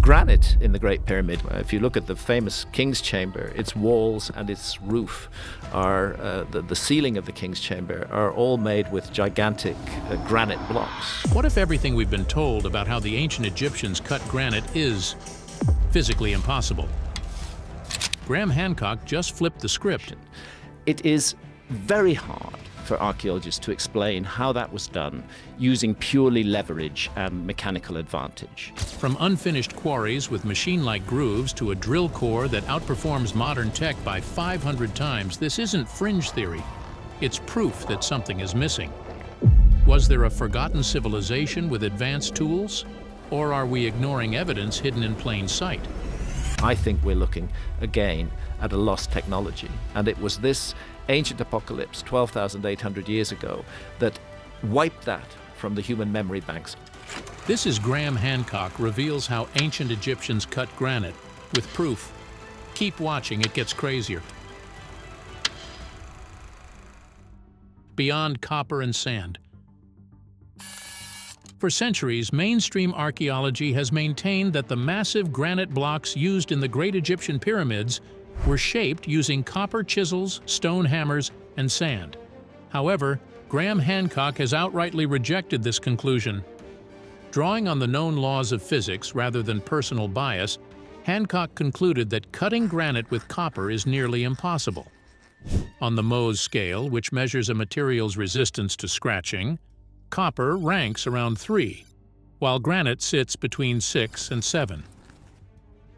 granite in the Great Pyramid, if you look at the famous King's Chamber, its walls and its roof are, the ceiling of the King's Chamber are all made with gigantic granite blocks. What if everything we've been told about how the ancient Egyptians cut granite is physically impossible? Graham Hancock just flipped the script. It is very hard for archaeologists to explain how that was done using purely leverage and mechanical advantage. From unfinished quarries with machine-like grooves to a drill core that outperforms modern tech by 500 times, this isn't fringe theory. It's proof that something is missing. Was there a forgotten civilization with advanced tools? Or are we ignoring evidence hidden in plain sight? I think we're looking, again, at a lost technology. And it was this ancient apocalypse 12,800 years ago that wiped that from the human memory banks. This is Graham Hancock reveals how ancient Egyptians cut granite with proof. Keep watching, it gets crazier. Beyond copper and sand. For centuries, mainstream archaeology has maintained that the massive granite blocks used in the Great Egyptian Pyramids were shaped using copper chisels, stone hammers, and sand. However, Graham Hancock has outrightly rejected this conclusion. Drawing on the known laws of physics rather than personal bias, Hancock concluded that cutting granite with copper is nearly impossible. On the Mohs scale, which measures a material's resistance to scratching, copper ranks around 3, while granite sits between 6 and 7.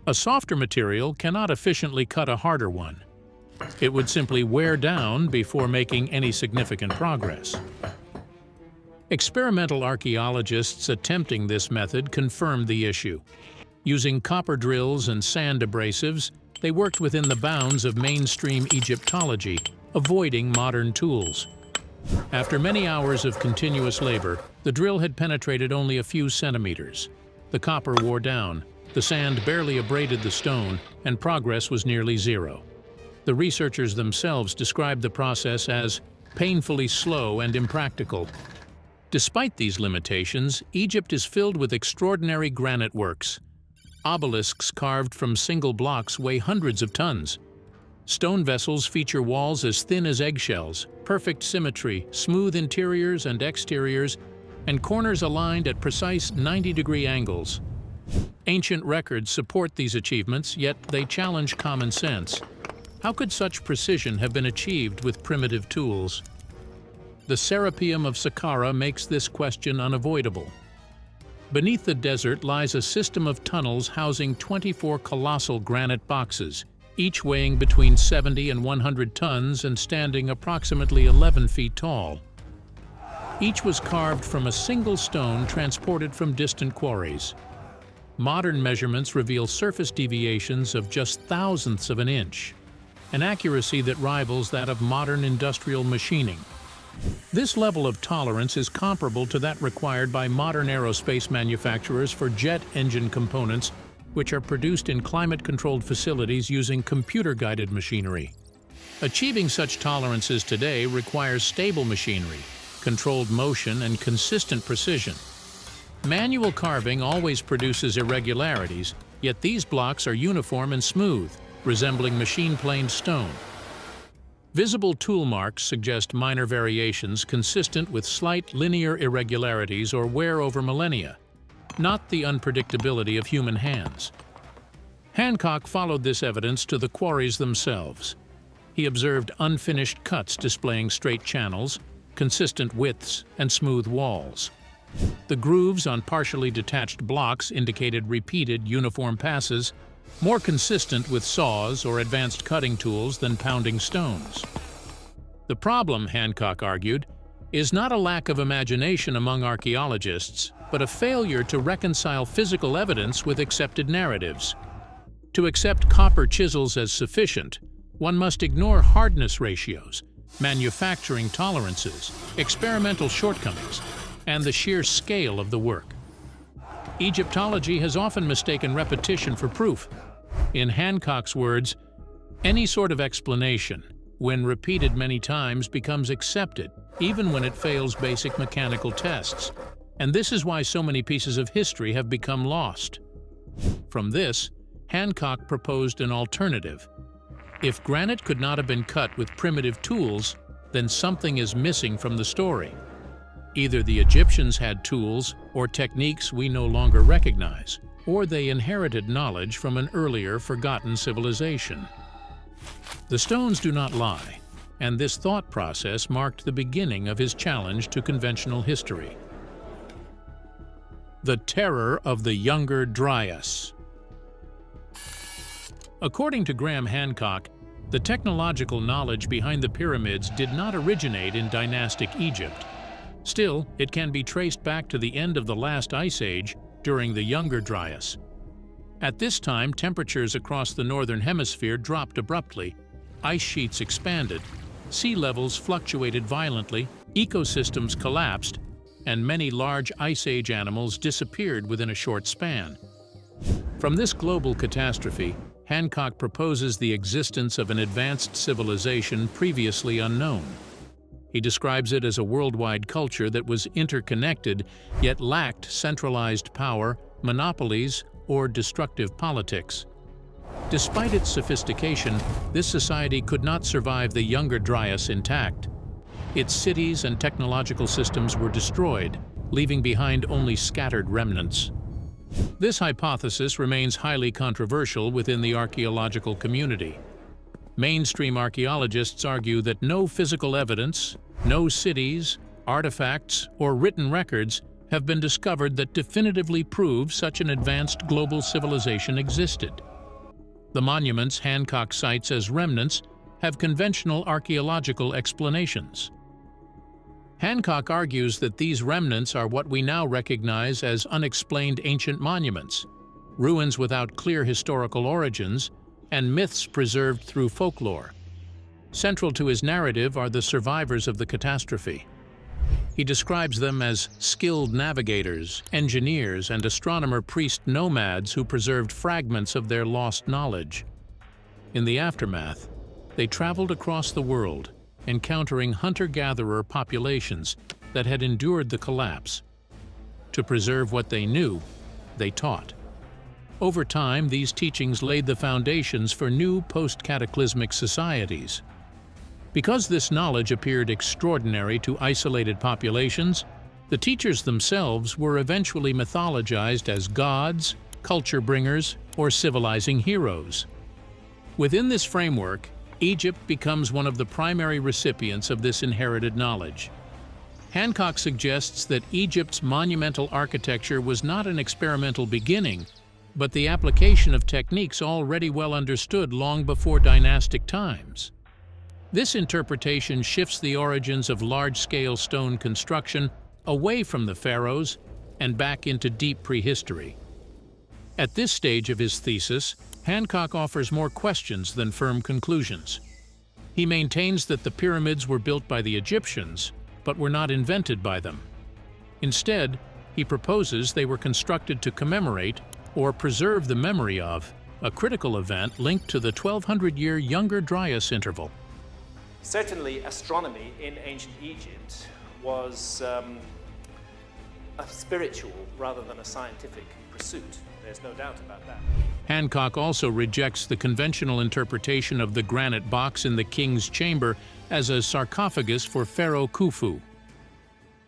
A softer material cannot efficiently cut a harder one. It would simply wear down before making any significant progress. Experimental archaeologists attempting this method confirmed the issue. Using copper drills and sand abrasives, they worked within the bounds of mainstream Egyptology, avoiding modern tools. After many hours of continuous labor, the drill had penetrated only a few centimeters. The copper wore down. The sand barely abraded the stone, and progress was nearly zero. The researchers themselves described the process as painfully slow and impractical. Despite these limitations, Egypt is filled with extraordinary granite works. Obelisks carved from single blocks weigh hundreds of tons. Stone vessels feature walls as thin as eggshells, perfect symmetry, smooth interiors and exteriors, and corners aligned at precise 90-degree angles. Ancient records support these achievements, yet they challenge common sense. How could such precision have been achieved with primitive tools? The Serapeum of Saqqara makes this question unavoidable. Beneath the desert lies a system of tunnels housing 24 colossal granite boxes, each weighing between 70 and 100 tons and standing approximately 11 feet tall. Each was carved from a single stone transported from distant quarries. Modern measurements reveal surface deviations of just thousandths of an inch, an accuracy that rivals that of modern industrial machining. This level of tolerance is comparable to that required by modern aerospace manufacturers for jet engine components, which are produced in climate-controlled facilities using computer-guided machinery. Achieving such tolerances today requires stable machinery, controlled motion, and consistent precision. Manual carving always produces irregularities, yet these blocks are uniform and smooth, resembling machine-planed stone. Visible tool marks suggest minor variations consistent with slight linear irregularities or wear over millennia, not the unpredictability of human hands. Hancock followed this evidence to the quarries themselves. He observed unfinished cuts displaying straight channels, consistent widths, and smooth walls. The grooves on partially detached blocks indicated repeated uniform passes, more consistent with saws or advanced cutting tools than pounding stones. The problem, Hancock argued, is not a lack of imagination among archaeologists, but a failure to reconcile physical evidence with accepted narratives. To accept copper chisels as sufficient, one must ignore hardness ratios, manufacturing tolerances, experimental shortcomings, and the sheer scale of the work. Egyptology has often mistaken repetition for proof. In Hancock's words, any sort of explanation, when repeated many times, becomes accepted, even when it fails basic mechanical tests. And this is why so many pieces of history have become lost. From this, Hancock proposed an alternative. If granite could not have been cut with primitive tools, then something is missing from the story. Either the Egyptians had tools or techniques we no longer recognize, or they inherited knowledge from an earlier forgotten civilization. The stones do not lie, and this thought process marked the beginning of his challenge to conventional history. The terror of the Younger Dryas. According to Graham Hancock, the technological knowledge behind the pyramids did not originate in dynastic Egypt. Still, it can be traced back to the end of the last ice age during the Younger Dryas. At this time, temperatures across the northern hemisphere dropped abruptly, ice sheets expanded, sea levels fluctuated violently, ecosystems collapsed, and many large ice age animals disappeared within a short span. From this global catastrophe, Hancock proposes the existence of an advanced civilization previously unknown. He describes it as a worldwide culture that was interconnected yet lacked centralized power, monopolies, or destructive politics. Despite its sophistication, this society could not survive the Younger Dryas intact. Its cities and technological systems were destroyed, leaving behind only scattered remnants. This hypothesis remains highly controversial within the archaeological community. Mainstream archaeologists argue that no physical evidence, no cities, artifacts, or written records have been discovered that definitively prove such an advanced global civilization existed. The monuments Hancock cites as remnants have conventional archaeological explanations. Hancock argues that these remnants are what we now recognize as unexplained ancient monuments, ruins without clear historical origins, and myths preserved through folklore. Central to his narrative are the survivors of the catastrophe. He describes them as skilled navigators, engineers, and astronomer-priest nomads who preserved fragments of their lost knowledge. In the aftermath, they traveled across the world, encountering hunter-gatherer populations that had endured the collapse. To preserve what they knew, they taught. Over time, these teachings laid the foundations for new post-cataclysmic societies. Because this knowledge appeared extraordinary to isolated populations, the teachers themselves were eventually mythologized as gods, culture bringers, or civilizing heroes. Within this framework, Egypt becomes one of the primary recipients of this inherited knowledge. Hancock suggests that Egypt's monumental architecture was not an experimental beginning, but the application of techniques already well understood long before dynastic times. This interpretation shifts the origins of large-scale stone construction away from the pharaohs and back into deep prehistory. At this stage of his thesis, Hancock offers more questions than firm conclusions. He maintains that the pyramids were built by the Egyptians, but were not invented by them. Instead, he proposes they were constructed to commemorate or preserve the memory of a critical event linked to the 1200-year Younger Dryas interval. Certainly, astronomy in ancient Egypt was a spiritual rather than a scientific pursuit. There's no doubt about that. Hancock also rejects the conventional interpretation of the granite box in the king's chamber as a sarcophagus for Pharaoh Khufu.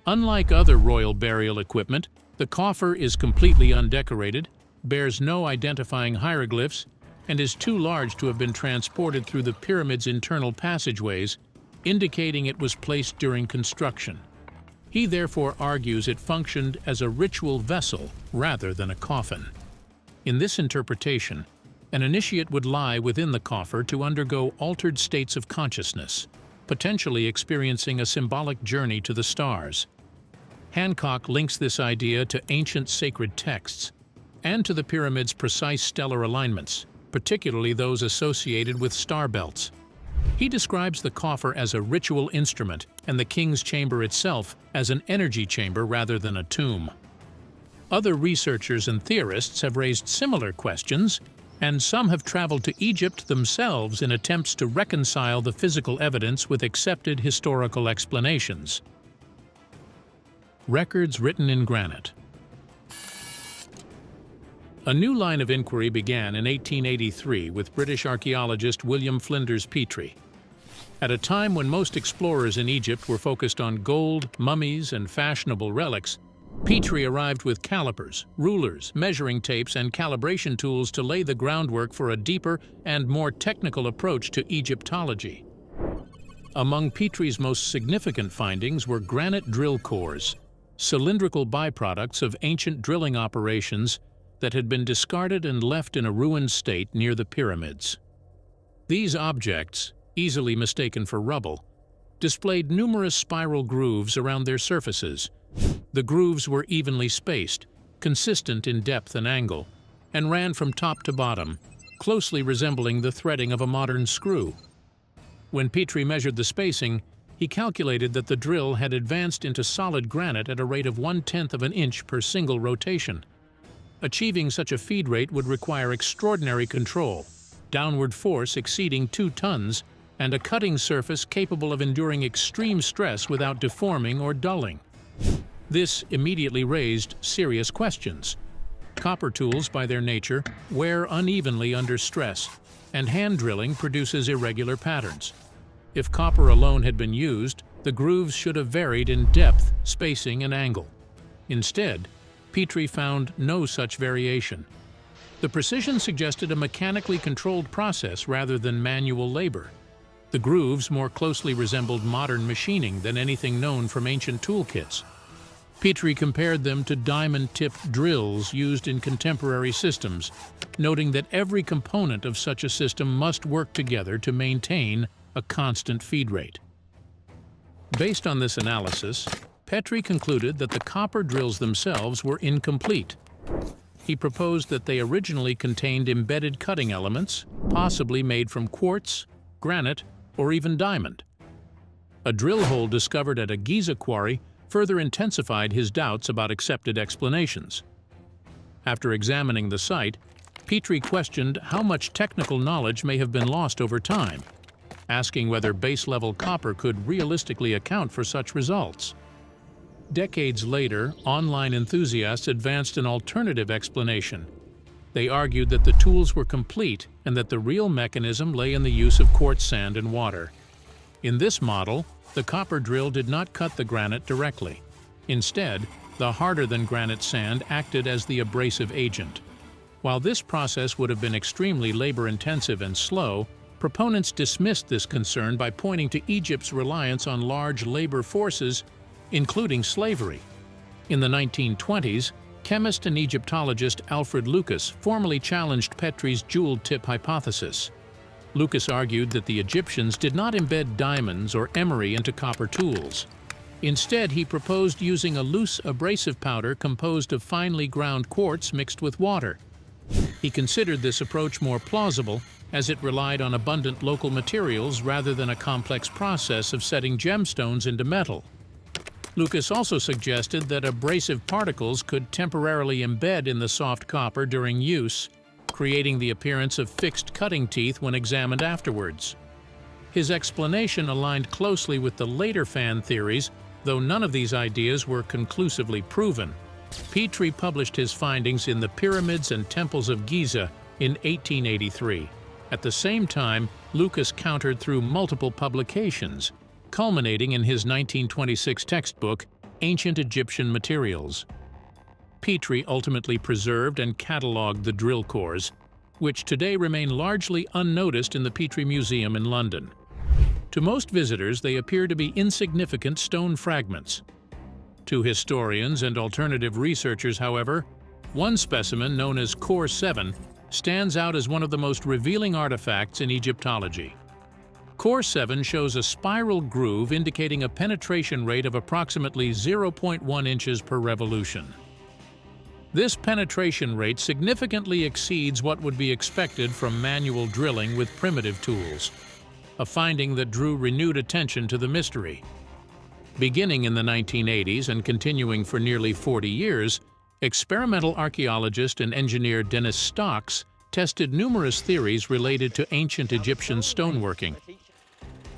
Unlike other royal burial equipment, the coffer is completely undecorated, bears no identifying hieroglyphs, and is too large to have been transported through the pyramid's internal passageways, indicating it was placed during construction. He therefore argues it functioned as a ritual vessel rather than a coffin. In this interpretation, an initiate would lie within the coffer to undergo altered states of consciousness, potentially experiencing a symbolic journey to the stars. Hancock links this idea to ancient sacred texts and to the pyramid's precise stellar alignments, particularly those associated with star belts. He describes the coffer as a ritual instrument and the king's chamber itself as an energy chamber rather than a tomb. Other researchers and theorists have raised similar questions, and some have traveled to Egypt themselves in attempts to reconcile the physical evidence with accepted historical explanations. Records written in granite. A new line of inquiry began in 1883 with British archaeologist William Flinders Petrie. At a time when most explorers in Egypt were focused on gold, mummies, and fashionable relics, Petrie arrived with calipers, rulers, measuring tapes, and calibration tools to lay the groundwork for a deeper and more technical approach to Egyptology. Among Petrie's most significant findings were granite drill cores, cylindrical byproducts of ancient drilling operations that had been discarded and left in a ruined state near the pyramids. These objects, easily mistaken for rubble, displayed numerous spiral grooves around their surfaces. The grooves were evenly spaced, consistent in depth and angle, and ran from top to bottom, closely resembling the threading of a modern screw. When Petrie measured the spacing, he calculated that the drill had advanced into solid granite at a rate of 1/10 of an inch per single rotation. Achieving such a feed rate would require extraordinary control, downward force exceeding 2 tons, and a cutting surface capable of enduring extreme stress without deforming or dulling. This immediately raised serious questions. Copper tools, by their nature, wear unevenly under stress, and hand drilling produces irregular patterns. If copper alone had been used, the grooves should have varied in depth, spacing, and angle. Instead, Petrie found no such variation. The precision suggested a mechanically controlled process rather than manual labor. The grooves more closely resembled modern machining than anything known from ancient toolkits. Petrie compared them to diamond-tipped drills used in contemporary systems, noting that every component of such a system must work together to maintain a constant feed rate. Based on this analysis, Petrie concluded that the copper drills themselves were incomplete. He proposed that they originally contained embedded cutting elements, possibly made from quartz, granite, or even diamond. A drill hole discovered at a Giza quarry further intensified his doubts about accepted explanations. After examining the site, Petrie questioned how much technical knowledge may have been lost over time, asking whether base-level copper could realistically account for such results. Decades later, online enthusiasts advanced an alternative explanation. They argued that the tools were complete and that the real mechanism lay in the use of quartz sand and water. In this model, the copper drill did not cut the granite directly. Instead, the harder-than-granite sand acted as the abrasive agent. While this process would have been extremely labor-intensive and slow, proponents dismissed this concern by pointing to Egypt's reliance on large labor forces, including slavery. In the 1920s, chemist and Egyptologist Alfred Lucas formally challenged Petrie's jewel-tip hypothesis. Lucas argued that the Egyptians did not embed diamonds or emery into copper tools. Instead, he proposed using a loose abrasive powder composed of finely ground quartz mixed with water. He considered this approach more plausible, as it relied on abundant local materials rather than a complex process of setting gemstones into metal. Lucas also suggested that abrasive particles could temporarily embed in the soft copper during use, creating the appearance of fixed cutting teeth when examined afterwards. His explanation aligned closely with the later fan theories, though none of these ideas were conclusively proven. Petrie published his findings in the Pyramids and Temples of Giza in 1883. At the same time, Lucas countered through multiple publications, culminating in his 1926 textbook, Ancient Egyptian Materials. Petrie ultimately preserved and catalogued the drill cores, which today remain largely unnoticed in the Petrie Museum in London. To most visitors, they appear to be insignificant stone fragments. To historians and alternative researchers, however, one specimen known as Core 7 stands out as one of the most revealing artifacts in Egyptology. Core 7 shows a spiral groove indicating a penetration rate of approximately 0.1 inches per revolution. This penetration rate significantly exceeds what would be expected from manual drilling with primitive tools, a finding that drew renewed attention to the mystery. Beginning in the 1980s and continuing for nearly 40 years, experimental archaeologist and engineer Dennis Stocks tested numerous theories related to ancient Egyptian stoneworking.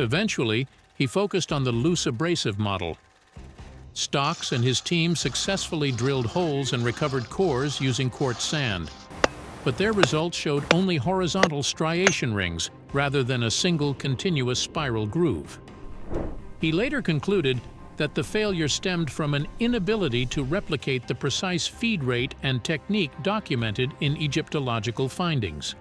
Eventually, he focused on the loose abrasive model. Stocks and his team successfully drilled holes and recovered cores using quartz sand. but their results showed only horizontal striation rings rather than a single continuous spiral groove. He later concluded that the failure stemmed from an inability to replicate the precise feed rate and technique documented in Egyptological findings.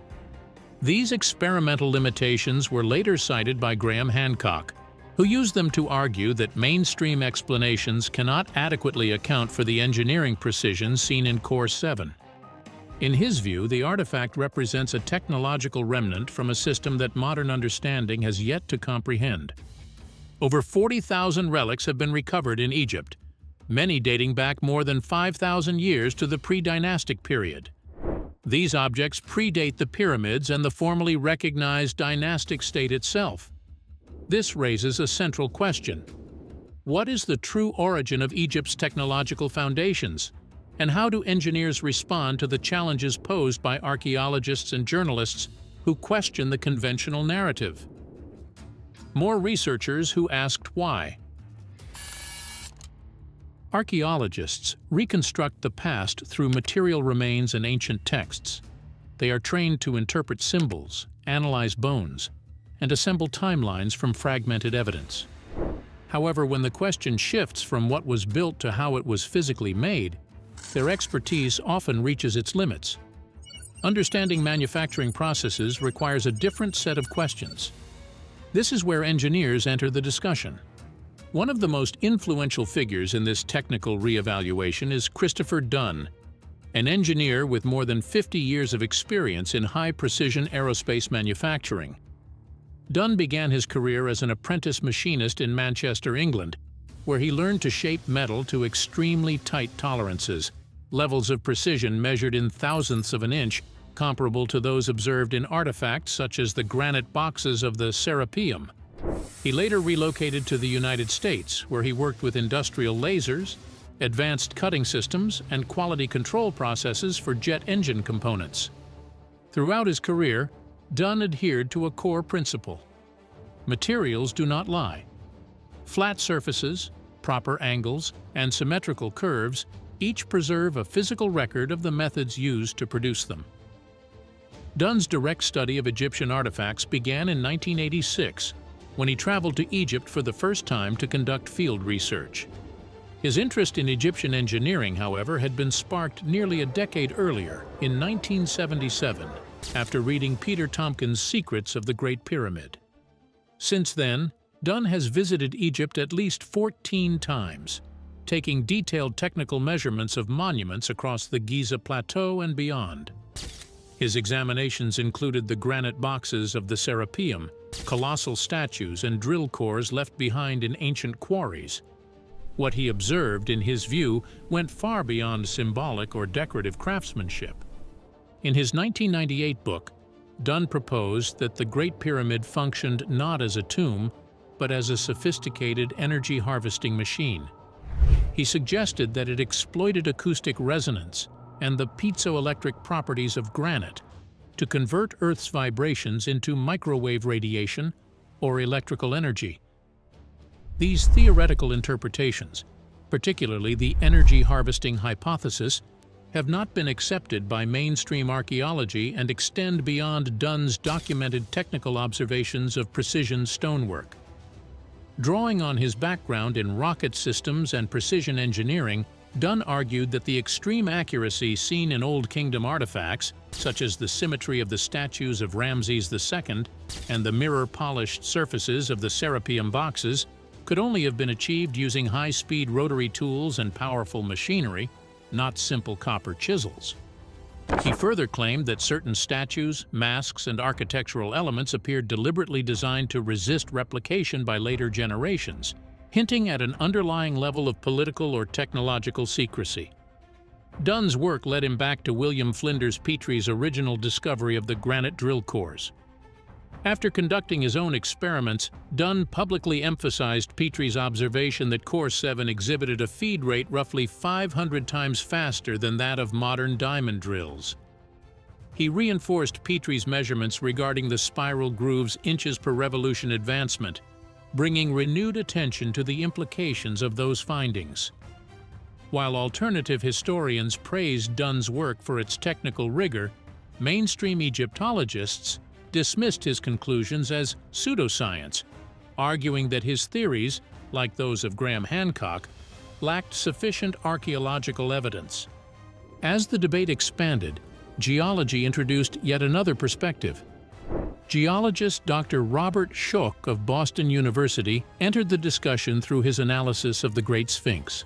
These experimental limitations were later cited by Graham Hancock, who used them to argue that mainstream explanations cannot adequately account for the engineering precision seen in Core 7. In his view, the artifact represents a technological remnant from a system that modern understanding has yet to comprehend. Over 40,000 relics have been recovered in Egypt, many dating back more than 5,000 years to the pre-dynastic period. These objects predate the pyramids and the formally recognized dynastic state itself. This raises a central question. What is the true origin of Egypt's technological foundations? And how do engineers respond to the challenges posed by archaeologists and journalists who question the conventional narrative? More researchers who asked why. Archaeologists reconstruct the past through material remains and ancient texts. They are trained to interpret symbols, analyze bones, and assemble timelines from fragmented evidence. However, when the question shifts from what was built to how it was physically made, their expertise often reaches its limits. Understanding manufacturing processes requires a different set of questions. This is where engineers enter the discussion. One of the most influential figures in this technical reevaluation is Christopher Dunn, an engineer with more than 50 years of experience in high-precision aerospace manufacturing. Dunn began his career as an apprentice machinist in Manchester, England, where he learned to shape metal to extremely tight tolerances, levels of precision measured in thousandths of an inch, comparable to those observed in artifacts such as the granite boxes of the Serapeum. He later relocated to the United States, where he worked with industrial lasers, advanced cutting systems, and quality control processes for jet engine components. Throughout his career, Dunn adhered to a core principle. Materials do not lie. Flat surfaces, proper angles, and symmetrical curves each preserve a physical record of the methods used to produce them. Dunn's direct study of Egyptian artifacts began in 1986, when he traveled to Egypt for the first time to conduct field research. His interest in Egyptian engineering, however, had been sparked nearly a decade earlier, in 1977, after reading Peter Tompkins' Secrets of the Great Pyramid. Since then, Dunn has visited Egypt at least 14 times, taking detailed technical measurements of monuments across the Giza Plateau and beyond. His examinations included the granite boxes of the Serapeum, colossal statues and drill cores left behind in ancient quarries. What he observed, in his view, went far beyond symbolic or decorative craftsmanship. In his 1998 book, Dunn proposed that the Great Pyramid functioned not as a tomb, but as a sophisticated energy-harvesting machine. He suggested that it exploited acoustic resonance and the piezoelectric properties of granite to convert Earth's vibrations into microwave radiation or electrical energy. These theoretical interpretations, particularly the energy harvesting hypothesis, have not been accepted by mainstream archaeology and extend beyond Dunn's documented technical observations of precision stonework. Drawing on his background in rocket systems and precision engineering, Dunn argued that the extreme accuracy seen in Old Kingdom artifacts, such as the symmetry of the statues of Ramses II and the mirror-polished surfaces of the Serapeum boxes, could only have been achieved using high-speed rotary tools and powerful machinery, not simple copper chisels. He further claimed that certain statues, masks, and architectural elements appeared deliberately designed to resist replication by later generations, hinting at an underlying level of political or technological secrecy. Dunn's work led him back to William Flinders Petrie's original discovery of the granite drill cores. After conducting his own experiments, Dunn publicly emphasized Petrie's observation that Core 7 exhibited a feed rate roughly 500 times faster than that of modern diamond drills. He reinforced Petrie's measurements regarding the spiral groove's inches per revolution advancement, bringing renewed attention to the implications of those findings. While alternative historians praised Dunn's work for its technical rigor, mainstream Egyptologists dismissed his conclusions as pseudoscience, arguing that his theories, like those of Graham Hancock, lacked sufficient archaeological evidence. As the debate expanded, geology introduced yet another perspective. Geologist Dr. Robert Schoch of Boston University entered the discussion through his analysis of the Great Sphinx.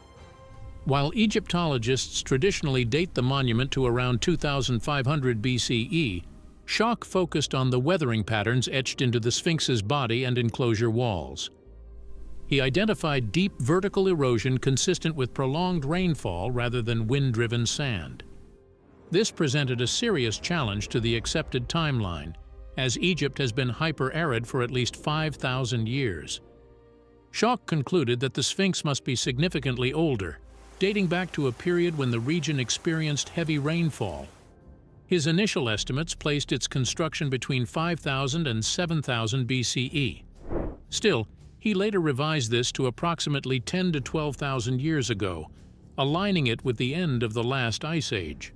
While Egyptologists traditionally date the monument to around 2500 BCE, Schoch focused on the weathering patterns etched into the Sphinx's body and enclosure walls. He identified deep vertical erosion consistent with prolonged rainfall rather than wind-driven sand. This presented a serious challenge to the accepted timeline, as Egypt has been hyper-arid for at least 5,000 years. Schoch concluded that the Sphinx must be significantly older, dating back to a period when the region experienced heavy rainfall. His initial estimates placed its construction between 5,000 and 7,000 BCE. Still, he later revised this to approximately 10 to 12,000 years ago, aligning it with the end of the last ice age.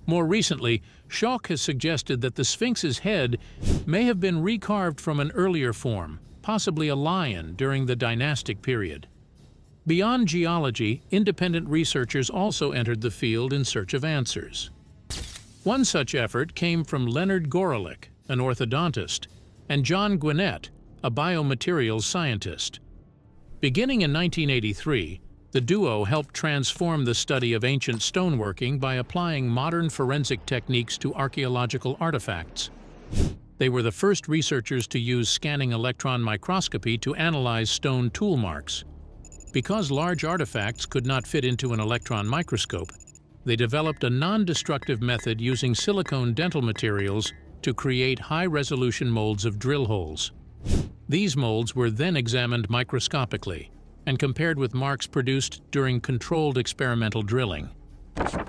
More recently, Schoch has suggested that the Sphinx's head may have been recarved from an earlier form, possibly a lion during the dynastic period. Beyond geology, independent researchers also entered the field in search of answers. One such effort came from Leonard Gorelick, an orthodontist, and John Granite, a biomaterials scientist. Beginning in 1983, the duo helped transform the study of ancient stoneworking by applying modern forensic techniques to archaeological artifacts. They were the first researchers to use scanning electron microscopy to analyze stone tool marks. Because large artifacts could not fit into an electron microscope, they developed a non-destructive method using silicone dental materials to create high-resolution molds of drill holes. These molds were then examined microscopically and compared with marks produced during controlled experimental drilling.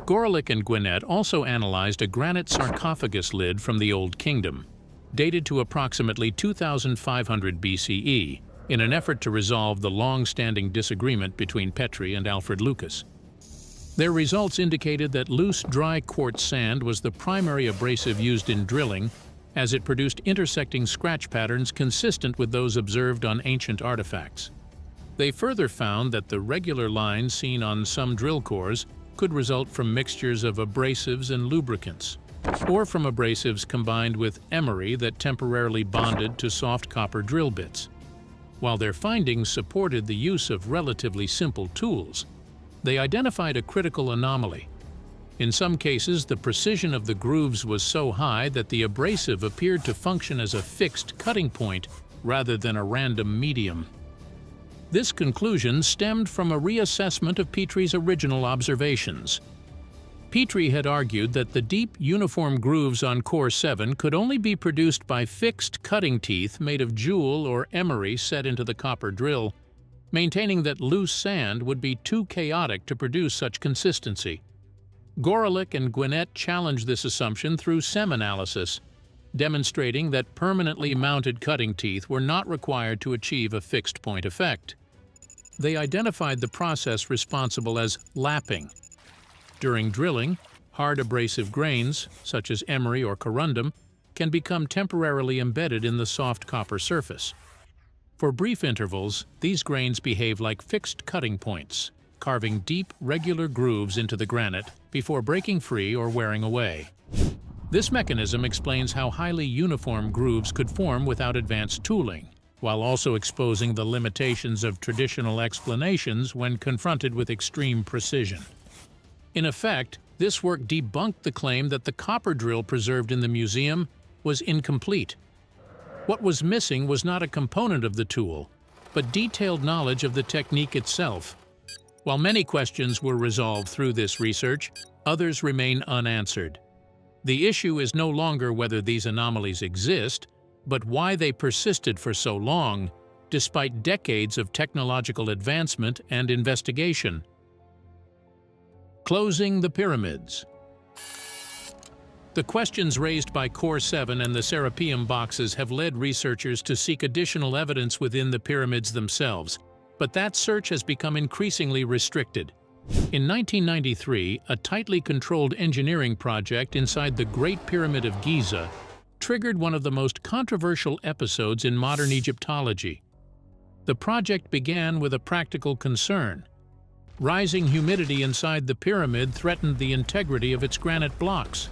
Gorelick and Granite also analyzed a granite sarcophagus lid from the Old Kingdom, dated to approximately 2500 BCE, in an effort to resolve the long-standing disagreement between Petrie and Alfred Lucas. Their results indicated that loose, dry quartz sand was the primary abrasive used in drilling, as it produced intersecting scratch patterns consistent with those observed on ancient artifacts. They further found that the regular lines seen on some drill cores could result from mixtures of abrasives and lubricants, or from abrasives combined with emery that temporarily bonded to soft copper drill bits. While their findings supported the use of relatively simple tools, they identified a critical anomaly. In some cases, the precision of the grooves was so high that the abrasive appeared to function as a fixed cutting point rather than a random medium. This conclusion stemmed from a reassessment of Petrie's original observations. Petrie had argued that the deep, uniform grooves on Core 7 could only be produced by fixed cutting teeth made of jewel or emery set into the copper drill, maintaining that loose sand would be too chaotic to produce such consistency. Gorelick and Granite challenged this assumption through SEM analysis, demonstrating that permanently mounted cutting teeth were not required to achieve a fixed point effect. They identified the process responsible as lapping. During drilling, hard abrasive grains, such as emery or corundum, can become temporarily embedded in the soft copper surface. For brief intervals, these grains behave like fixed cutting points, carving deep, regular grooves into the granite before breaking free or wearing away. This mechanism explains how highly uniform grooves could form without advanced tooling, while also exposing the limitations of traditional explanations when confronted with extreme precision. In effect, this work debunked the claim that the copper drill preserved in the museum was incomplete. What was missing was not a component of the tool, but detailed knowledge of the technique itself. While many questions were resolved through this research, others remain unanswered. The issue is no longer whether these anomalies exist, but why they persisted for so long, despite decades of technological advancement and investigation. Closing the pyramids. The questions raised by Core 7 and the Serapeum boxes have led researchers to seek additional evidence within the pyramids themselves, but that search has become increasingly restricted. In 1993, a tightly controlled engineering project inside the Great Pyramid of Giza triggered one of the most controversial episodes in modern Egyptology. The project began with a practical concern. Rising humidity inside the pyramid threatened the integrity of its granite blocks.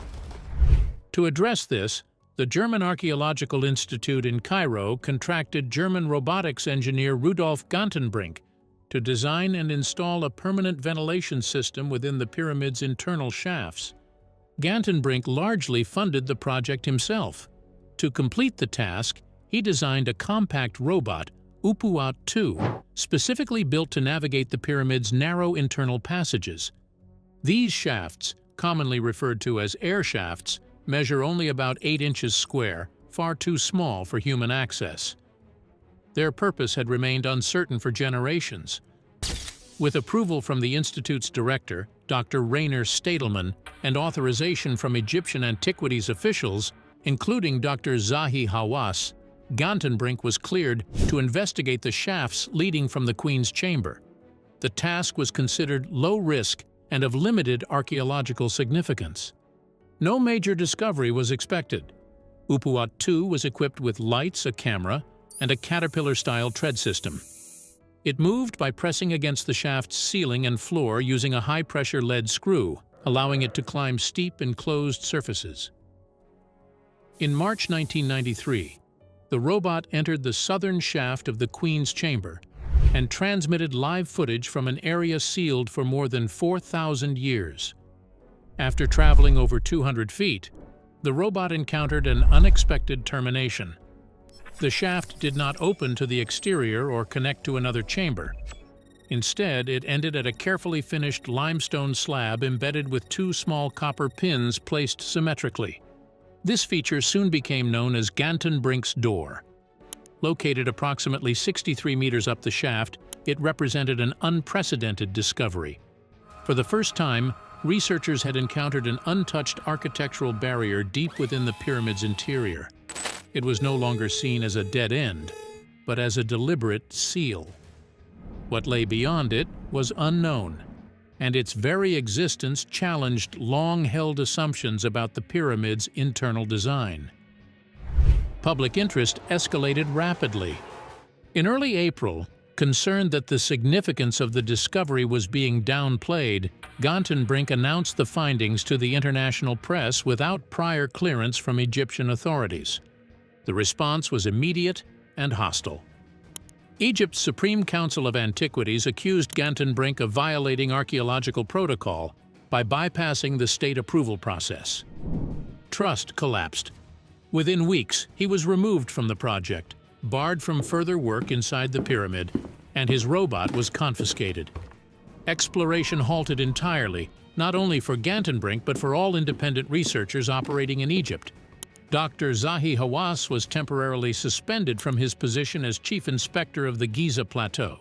To address this, the German Archaeological Institute in Cairo contracted German robotics engineer Rudolf Gantenbrink to design and install a permanent ventilation system within the pyramid's internal shafts. Gantenbrink largely funded the project himself. To complete the task, he designed a compact robot, Upuat-2, specifically built to navigate the pyramid's narrow internal passages. These shafts, commonly referred to as air shafts, measure only about 8 inches square, far too small for human access. Their purpose had remained uncertain for generations. With approval from the Institute's director, Dr. Rainer Stadelmann, and authorization from Egyptian antiquities officials, including Dr. Zahi Hawass, Gantenbrink was cleared to investigate the shafts leading from the Queen's chamber. The task was considered low risk and of limited archaeological significance. No major discovery was expected. Upuat-2 was equipped with lights, a camera, and a caterpillar-style tread system. It moved by pressing against the shaft's ceiling and floor using a high-pressure lead screw, allowing it to climb steep enclosed surfaces. In March 1993, the robot entered the southern shaft of the Queen's chamber and transmitted live footage from an area sealed for more than 4,000 years. After traveling over 200 feet, the robot encountered an unexpected termination. The shaft did not open to the exterior or connect to another chamber. Instead, it ended at a carefully finished limestone slab embedded with 2 small copper pins placed symmetrically. This feature soon became known as Gantenbrink's door. Located approximately 63 meters up the shaft, it represented an unprecedented discovery. For the first time, researchers had encountered an untouched architectural barrier deep within the pyramid's interior. It was no longer seen as a dead end, but as a deliberate seal. What lay beyond it was unknown, and its very existence challenged long-held assumptions about the pyramid's internal design. Public interest escalated rapidly. In early April, concerned that the significance of the discovery was being downplayed, Gantenbrink announced the findings to the international press without prior clearance from Egyptian authorities. The response was immediate and hostile. Egypt's Supreme Council of Antiquities accused Gantenbrink of violating archaeological protocol by bypassing the state approval process. Trust collapsed. Within weeks, he was removed from the project, barred from further work inside the pyramid, and his robot was confiscated. Exploration halted entirely, not only for Gantenbrink but for all independent researchers operating in Egypt. Dr. Zahi Hawass was temporarily suspended from his position as chief inspector of the Giza Plateau.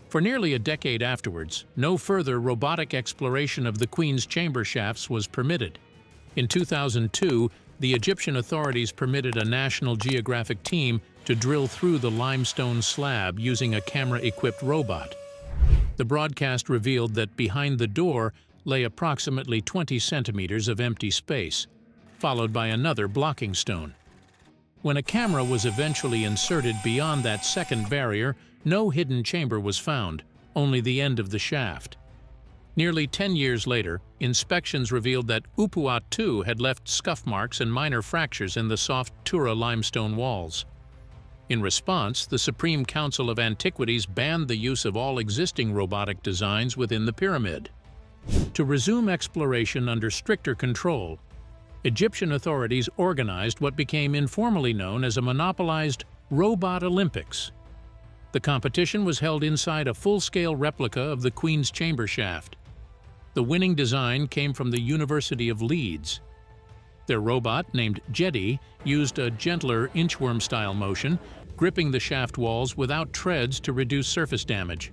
For nearly a decade afterwards, no further robotic exploration of the Queen's chamber shafts was permitted. In 2002, the Egyptian authorities permitted a National Geographic team to drill through the limestone slab using a camera-equipped robot. The broadcast revealed that behind the door lay approximately 20 centimeters of empty space, followed by another blocking stone. When a camera was eventually inserted beyond that second barrier, no hidden chamber was found, only the end of the shaft. Nearly 10 years later, inspections revealed that Upuat-2 had left scuff marks and minor fractures in the soft Tura limestone walls. In response, the Supreme Council of Antiquities banned the use of all existing robotic designs within the pyramid. To resume exploration under stricter control, Egyptian authorities organized what became informally known as a monopolized Robot Olympics. The competition was held inside a full-scale replica of the Queen's chamber shaft. The winning design came from the University of Leeds. Their robot, named Jedi, used a gentler inchworm-style motion, gripping the shaft walls without treads to reduce surface damage.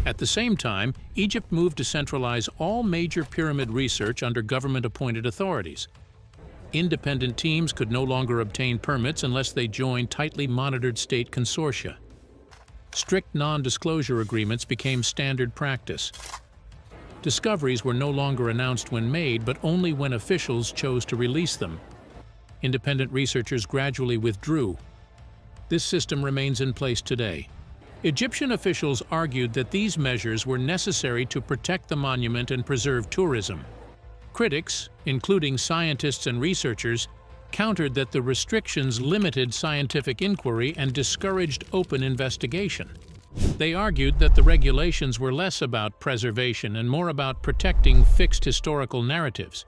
At the same time, Egypt moved to centralize all major pyramid research under government-appointed authorities. Independent teams could no longer obtain permits unless they joined tightly monitored state consortia. Strict non-disclosure agreements became standard practice. Discoveries were no longer announced when made, but only when officials chose to release them. Independent researchers gradually withdrew. This system remains in place today. Egyptian officials argued that these measures were necessary to protect the monument and preserve tourism. Critics, including scientists and researchers, countered that the restrictions limited scientific inquiry and discouraged open investigation. They argued that the regulations were less about preservation and more about protecting fixed historical narratives.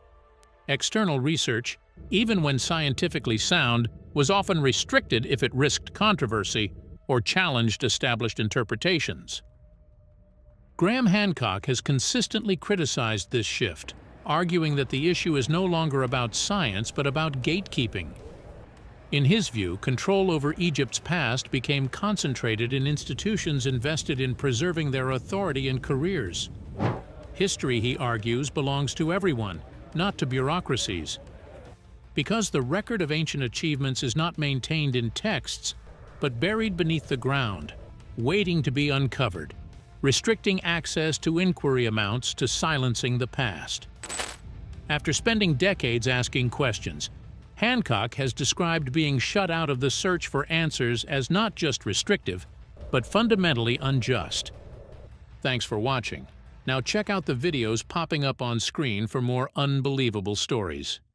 External research, even when scientifically sound, was often restricted if it risked controversy or challenged established interpretations. Graham Hancock has consistently criticized this shift, arguing that the issue is no longer about science but about gatekeeping. In his view, control over Egypt's past became concentrated in institutions invested in preserving their authority and careers. History, he argues, belongs to everyone, not to bureaucracies. Because the record of ancient achievements is not maintained in texts, but buried beneath the ground, waiting to be uncovered, restricting access to inquiry amounts to silencing the past. After spending decades asking questions, Hancock has described being shut out of the search for answers as not just restrictive, but fundamentally unjust. Thanks for watching. Now check out the videos popping up on screen for more unbelievable stories.